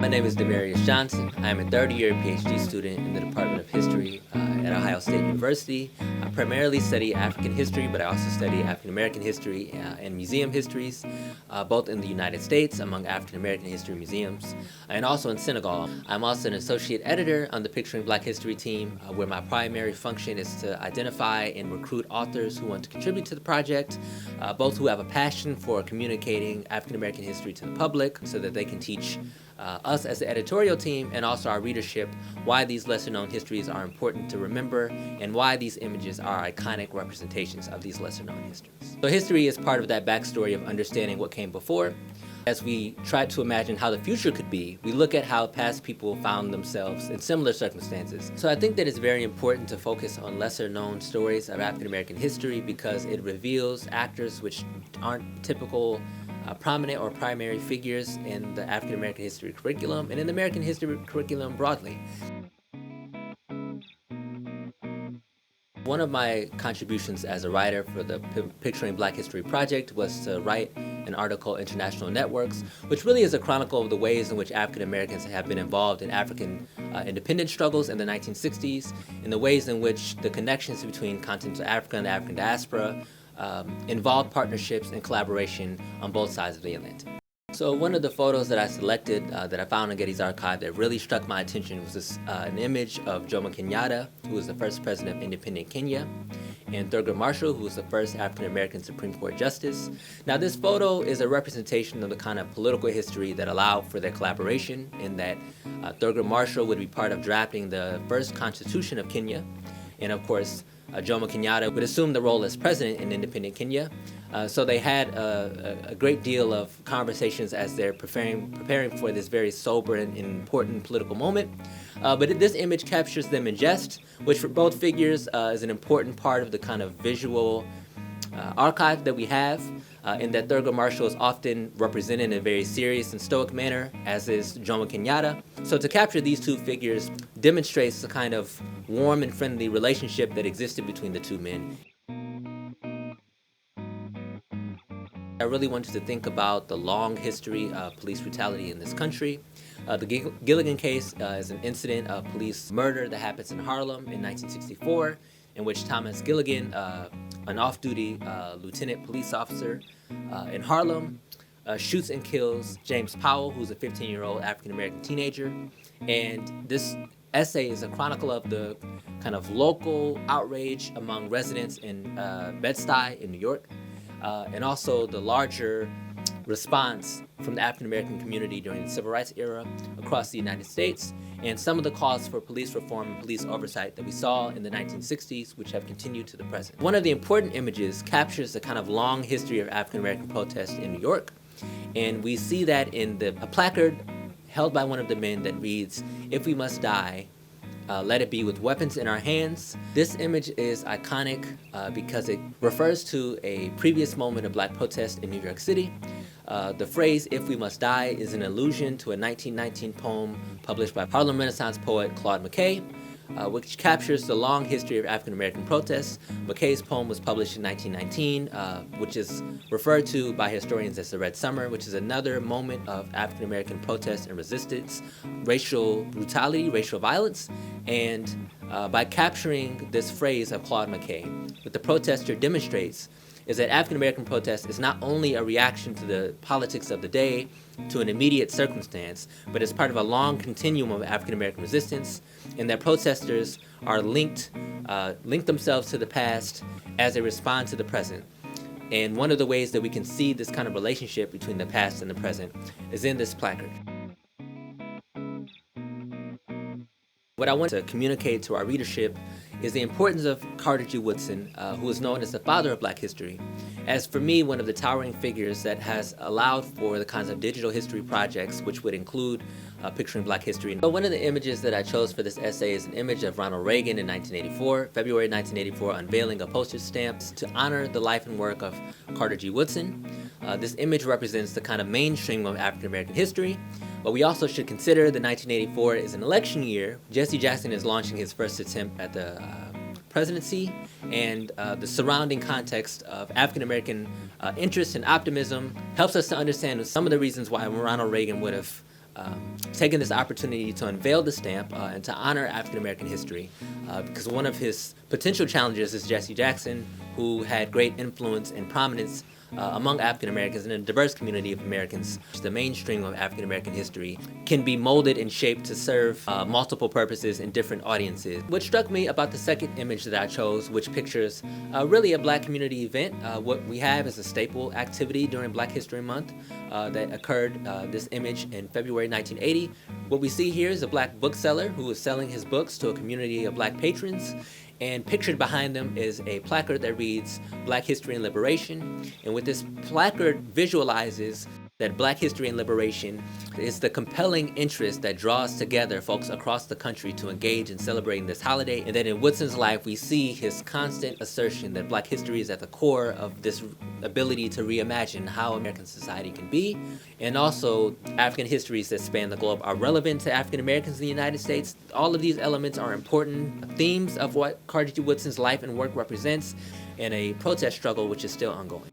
My name is Demarius Johnson. I am a third-year PhD student in the Department of History at Ohio State University. I primarily study African history, but I also study African American history and museum histories, both in the United States among African American history museums, and also in Senegal. I'm also an associate editor on the Picturing Black History team, where my primary function is to identify and recruit authors who want to contribute to the project, both who have a passion for communicating African American history to the public so that they can teach us as the editorial team and also our readership why these lesser-known histories are important to remember and why these images are iconic representations of these lesser-known histories. So history is part of that backstory of understanding what came before. As we try to imagine how the future could be, we look at how past people found themselves in similar circumstances. So I think that it's very important to focus on lesser-known stories of African American history because it reveals actors which aren't typical prominent or primary figures in the African American history curriculum and in the American history curriculum broadly. One of my contributions as a writer for the Picturing Black History project was to write an article, International Networks, which really is a chronicle of the ways in which African Americans have been involved in African independence struggles in the 1960s, and the ways in which the connections between continental Africa and the African diaspora involved partnerships and collaboration on both sides of the Atlantic. So one of the photos that I selected that I found in Getty's archive that really struck my attention was an image of Jomo Kenyatta, who was the first president of independent Kenya, and Thurgood Marshall, who was the first African-American Supreme Court Justice. Now this photo is a representation of the kind of political history that allowed for their collaboration in that Thurgood Marshall would be part of drafting the first constitution of Kenya, and of course Jomo Kenyatta would assume the role as president in independent Kenya. So they had a great deal of conversations as they're preparing for this very sober and important political moment. But this image captures them in jest, which for both figures is an important part of the kind of visual archive that we have, in that Thurgood Marshall is often represented in a very serious and stoic manner, as is Jomo Kenyatta. So to capture these two figures demonstrates the kind of warm and friendly relationship that existed between the two men. I really wanted to think about the long history of police brutality in this country. The Gilligan case is an incident of police murder that happens in Harlem in 1964, in which Thomas Gilligan, an off-duty lieutenant police officer in Harlem, shoots and kills James Powell, who's a 15-year-old African-American teenager. And this essay is a chronicle of the kind of local outrage among residents in Bed-Stuy in New York, and also the larger response from the African-American community during the Civil Rights era across the United States, and some of the calls for police reform and police oversight that we saw in the 1960s, which have continued to the present. One of the important images captures the kind of long history of African-American protest in New York, and we see that in a placard held by one of the men that reads, "If we must die, let it be with weapons in our hands." This image is iconic because it refers to a previous moment of black protest in New York City. The phrase, "if we must die," is an allusion to a 1919 poem published by Harlem Renaissance poet Claude McKay, which captures the long history of African-American protests. McKay's poem was published in 1919, which is referred to by historians as the Red Summer, which is another moment of African-American protest and resistance, racial brutality, racial violence. And by capturing this phrase of Claude McKay, what the protester demonstrates is that African-American protest is not only a reaction to the politics of the day, to an immediate circumstance, but it's part of a long continuum of African-American resistance, and that protesters are linked themselves to the past as they respond to the present. And one of the ways that we can see this kind of relationship between the past and the present is in this placard. What I want to communicate to our readership is the importance of Carter G. Woodson, who is known as the father of Black history, as for me, one of the towering figures that has allowed for the kinds of digital history projects which would include Picturing Black History. So one of the images that I chose for this essay is an image of Ronald Reagan in 1984, February 1984, unveiling a postage stamp to honor the life and work of Carter G. Woodson. This image represents the kind of mainstream of African American history. But we also should consider that 1984 is an election year. Jesse Jackson is launching his first attempt at the presidency, and the surrounding context of African-American interest and optimism helps us to understand some of the reasons why Ronald Reagan would have taken this opportunity to unveil the stamp and to honor African American history, because one of his potential challenges is Jesse Jackson, who had great influence and prominence among African Americans and a diverse community of Americans. The mainstream of African American history can be molded and shaped to serve multiple purposes in different audiences. What struck me about the second image that I chose, which pictures really a Black community event, what we have is a staple activity during Black History Month that occurred, this image, in February 1980. What we see here is a Black bookseller who is selling his books to a community of Black patrons. And pictured behind them is a placard that reads Black History and Liberation. And what this placard visualizes that Black history and liberation is the compelling interest that draws together folks across the country to engage in celebrating this holiday. And then in Woodson's life, we see his constant assertion that Black history is at the core of this ability to reimagine how American society can be. And also, African histories that span the globe are relevant to African Americans in the United States. All of these elements are important themes of what Carter G. Woodson's life and work represents in a protest struggle which is still ongoing.